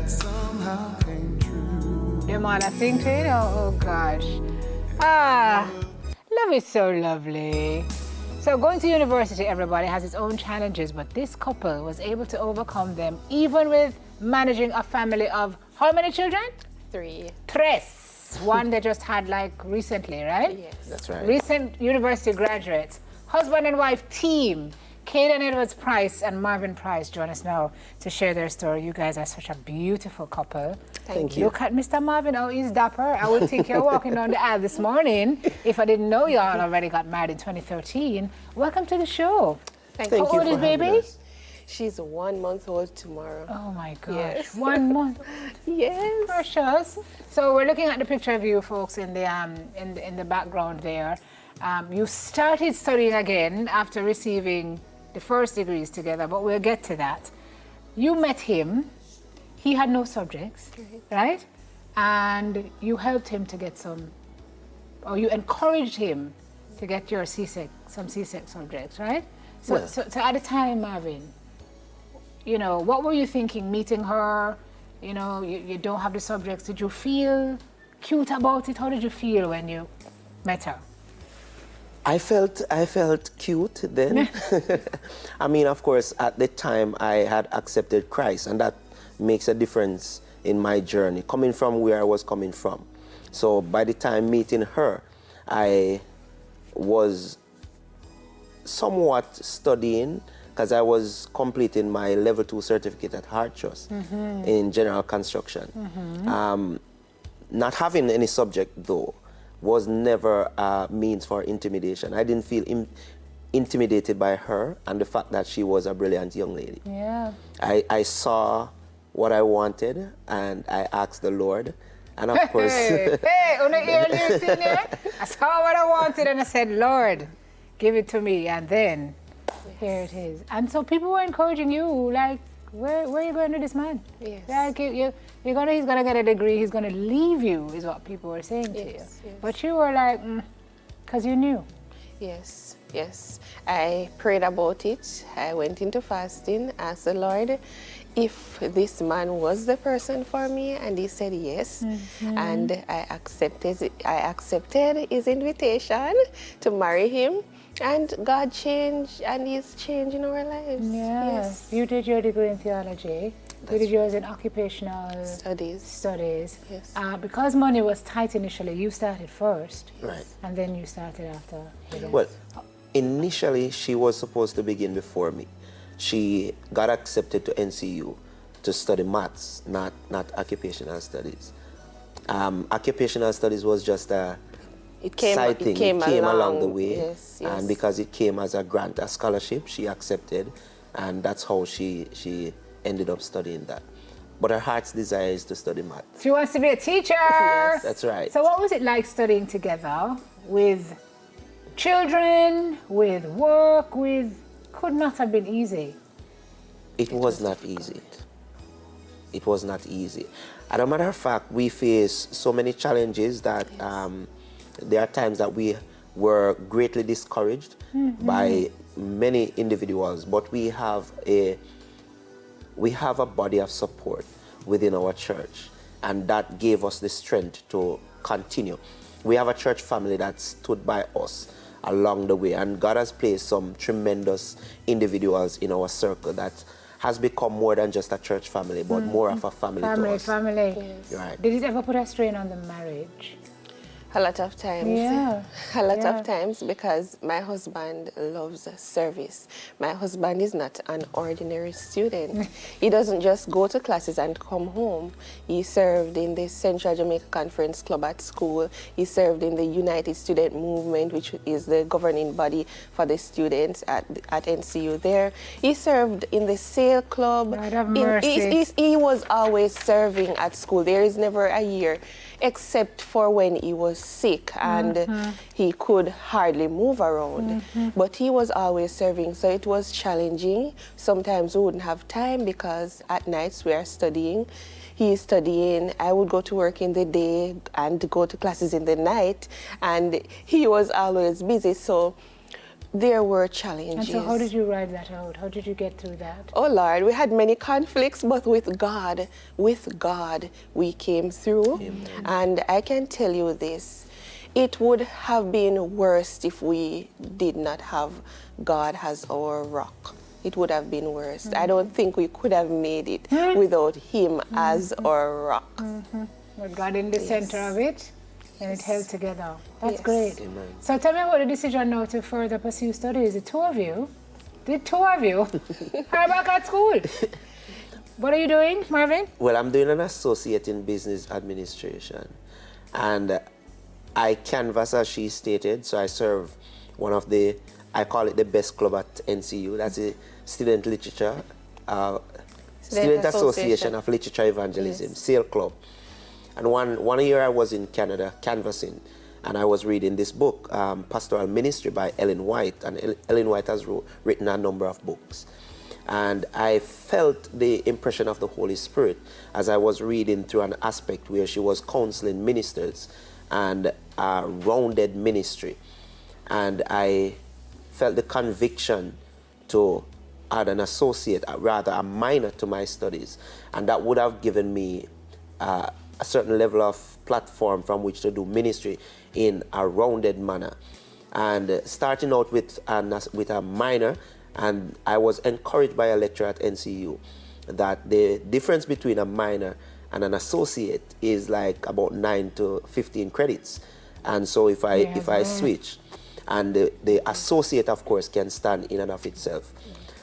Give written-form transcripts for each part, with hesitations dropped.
that somehow came true. Your man, I sing to you. Oh gosh. Ah, love is so lovely. So going to university, everybody has its own challenges, but this couple was able to overcome them, even with managing a family of how many children? 3. Tres. One they just had like recently, right? Yes. That's right. Recent university graduates. Husband and wife team. Caden Edwards Price and Marvin Price join us now to share their story. You guys are such a beautiful couple. Thank you. Look at Mr. Marvin, oh, he's dapper. I would think you're walking down the aisle this morning if I didn't know y'all already got married in 2013. Welcome to the show. Thank How you. old is baby? She's 1 month old tomorrow. Oh my gosh, Yes. 1 month. Yes. Precious. So we're looking at the picture of you folks in the background there. You started studying again after receiving the first degrees together, but we'll get to that. You met him. He had no subjects, right? And you helped him to get some, or you encouraged him to get your some C-Sec subjects, right? So, Yeah. so at the time, Marvin, you know, what were you thinking meeting her? You know, you don't have the subjects. Did you feel cute about it? How did you feel when you met her? I felt cute then. I mean, of course, at the time I had accepted Christ, and that makes a difference in my journey, coming from where I was coming from. So by the time meeting her, I was somewhat studying because I was completing my level 2 certificate at Hard Trust in general construction. Not having any subject though was never a means for intimidation. I didn't feel intimidated by her and the fact that she was a brilliant young lady. Yeah. I saw what I wanted and I asked the Lord. And of course... I saw what I wanted and I said, Lord, give it to me. And then here it is. And so people were encouraging you, like, where are you going with this man? Yes. Like, he's gonna get a degree, he's gonna leave you, is what people were saying to you. Yes. But you were like, because you knew. Yes, yes. I prayed about it. I went into fasting, asked the Lord if this man was the person for me, and he said yes. And I accepted his invitation to marry him. And God changed, and He's changing our lives. Yes. You did your degree in theology. You did yours in occupational Studies. Yes. Because money was tight initially, you started first. Right. And then you started after. Well, initially she was supposed to begin before me. She got accepted to NCU to study maths, not occupational studies. Occupational studies was just a side thing. It came along the way. Yes. And because it came as a grant, a scholarship, she accepted, and that's how she ended up studying that. But her heart's desire is to study math. She wants to be a teacher. Yes, that's right. So what was it like studying together with children, with work, could not have been easy? It was not easy. It was not easy. As a matter of fact, we face so many challenges that there are times that we were greatly discouraged by many individuals, but we have a body of support within our church, and that gave us the strength to continue. We have a church family that stood by us along the way, and God has placed some tremendous individuals in our circle that has become more than just a church family, but more of a family to us. Family. Yes. Right. Did it ever put a strain on the marriage? A lot of times. Yeah. A lot of times, because my husband loves service. My husband is not an ordinary student. He doesn't just go to classes and come home. He served in the Central Jamaica Conference Club at school. He served in the United Student Movement, which is the governing body for the students at NCU there. He served in the Sail Club. God have mercy. He was always serving at school. There is never a year, except for when he was sick and he could hardly move around. But he was always serving, so it was challenging. Sometimes we wouldn't have time because at nights we are studying. He is studying. I would go to work in the day and go to classes in the night, and he was always busy. So There were challenges. And so how did you ride that out? How did you get through that? Oh Lord, we had many conflicts, but with God, we came through. Amen. And I can tell you this, it would have been worse if we did not have God as our rock. It would have been worse. I don't think we could have made it without Him as our rock. With God in the center of it, and it held together. That's Yes. great. Amen. So tell me about the decision now to further pursue studies. The two of you are back at school. What are you doing, Marvin? Well, I'm doing an associate in business administration. And I canvass, as she stated, so I serve one of the, I call it the best club at NCU. That's the Student Literature, Student Association of Literature Evangelism, Yes. SAIL Club. And one year I was in Canada canvassing, and I was reading this book, Pastoral Ministry by Ellen White. And Ellen White has written a number of books. And I felt the impression of the Holy Spirit as I was reading through an aspect where she was counseling ministers and a rounded ministry. And I felt the conviction to add an associate, rather a minor to my studies. And that would have given me a certain level of platform from which to do ministry in a rounded manner. And starting out with a minor, and I was encouraged by a lecturer at NCU that the difference between a minor and an associate is like about 9 to 15 credits. And so if I switch, and the associate, of course, can stand in and of itself.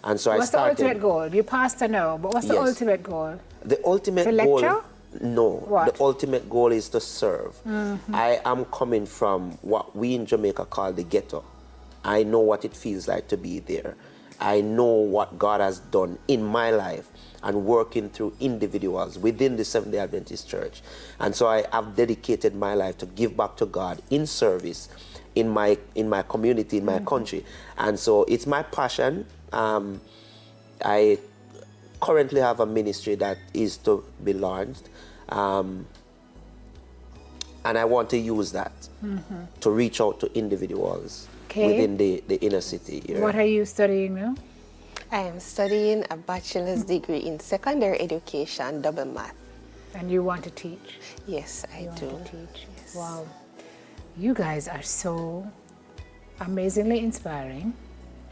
And so What's the ultimate goal? You passed to know, but what's the ultimate goal? The ultimate To goal, lecture? no. What? The ultimate goal is to serve. I am coming from what we in Jamaica call the ghetto. I know what it feels like to be there. I know what God has done in my life and working through individuals within the Seventh-day Adventist Church. And so I have dedicated my life to give back to God in service in my community, in my country. And so it's my passion. I currently have a ministry that is to be launched. And I want to use that to reach out to individuals within the inner city here. What are you studying now? I am studying a bachelor's degree in secondary education, double math. And you want to teach? Yes, I do. Want to teach? Yes. Wow. You guys are so amazingly inspiring.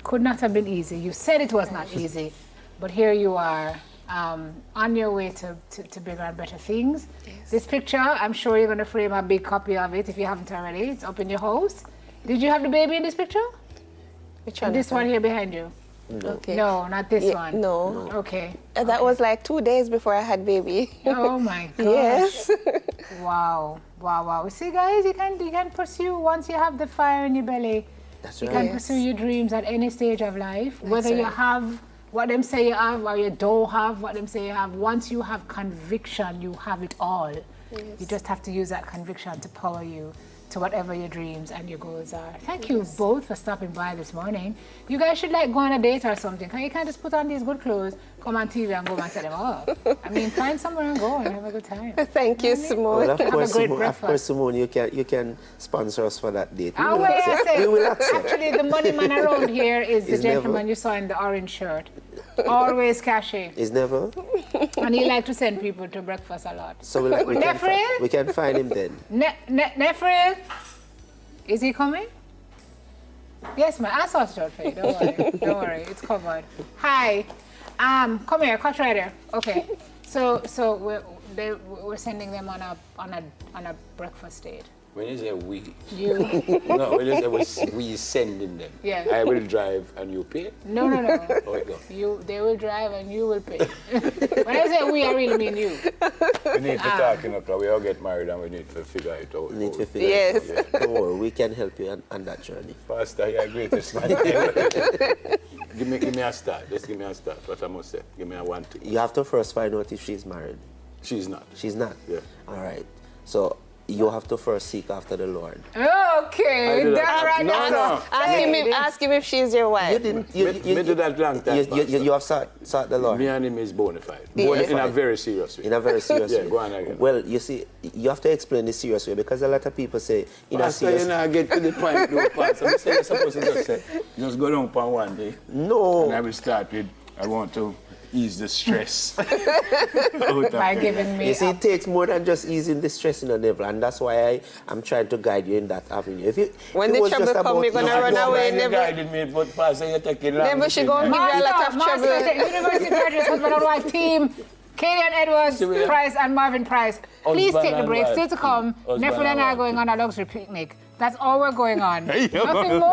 Could not have been easy. You said it was not easy, but here you are on your way to bigger and better things. Yes. This picture, I'm sure you're going to frame a big copy of it if you haven't already. It's up in your house. Did you have the baby in this picture? Which And this one here behind you? No. Okay. No, not this one. No. Okay. That was like 2 days before I had baby. Oh my gosh. Yes. Wow. You see, guys, you can pursue once you have the fire in your belly. That's You right. can Yes. pursue your dreams at any stage of life, whether you right. have what them say you have or you don't have what them say you have. Once you have conviction, you have it all. You just have to use that conviction to power you to whatever your dreams and your goals are. Thank you both for stopping by this morning. You guys should like go on a date or something. You can't just put on these good clothes, come on TV and go and set them up. I mean, find somewhere and go and have a good time. Thank you, Simone. Well, of course, great Simone, you can sponsor us for that date. Ah, well, I say, We will accept. actually, the money man around here is the Is gentleman never. you saw in the orange shirt. Always cashy. Is never. And he like to send people to breakfast a lot. So we can find him then. Nefril, is he coming? Yes, man. I saw it out for you. Don't worry. Don't worry. It's covered. Hi. Come here. Catch right there. Okay. So we're sending them on a breakfast date. When you say we, You. no, when you say we sending them, Yeah. I will drive and you pay. No. How it go? They will drive and you will pay. When I say we, I really mean you. We need to talk, because we all get married and we need to figure it out. Need to figure Yes. it out. Don't worry, we can help you on that journey. Pastor, you're greatest man. give me a start. Just give me a start. What I must say. Give me a 1, 2. You have to first find out if she's married. She's not. She's not? Yeah. All right. So you have to first seek after the Lord. Okay, that's right. Ask him if she's your wife. You didn't. Me do that long time. You have sought the Lord. Me and him is bona fide. Yes. In a very serious way. In a very serious Yeah, way. go on again. Well, you see, you have to explain the serious way because a lot of people say in a Pastor, serious. you know, get to the point, though, Pastor. I'm saying you're supposed to just say, just go down for one day. No. And I will start with, I want to ease the stress. By giving me You see, it takes more than just easing the stress in the devil, and that's why I'm trying to guide you in that avenue. When the trouble come, you're gonna run away. You guided me, but Pastor, you're taking long. Never she gonna give you a lot of trouble. University graduates, husband and wife team, Kaden Edwards, Price and Marvin Price. Please take the break. Still to come, Nephew and I are going on a luxury picnic. That's all we're going on. Nothing more.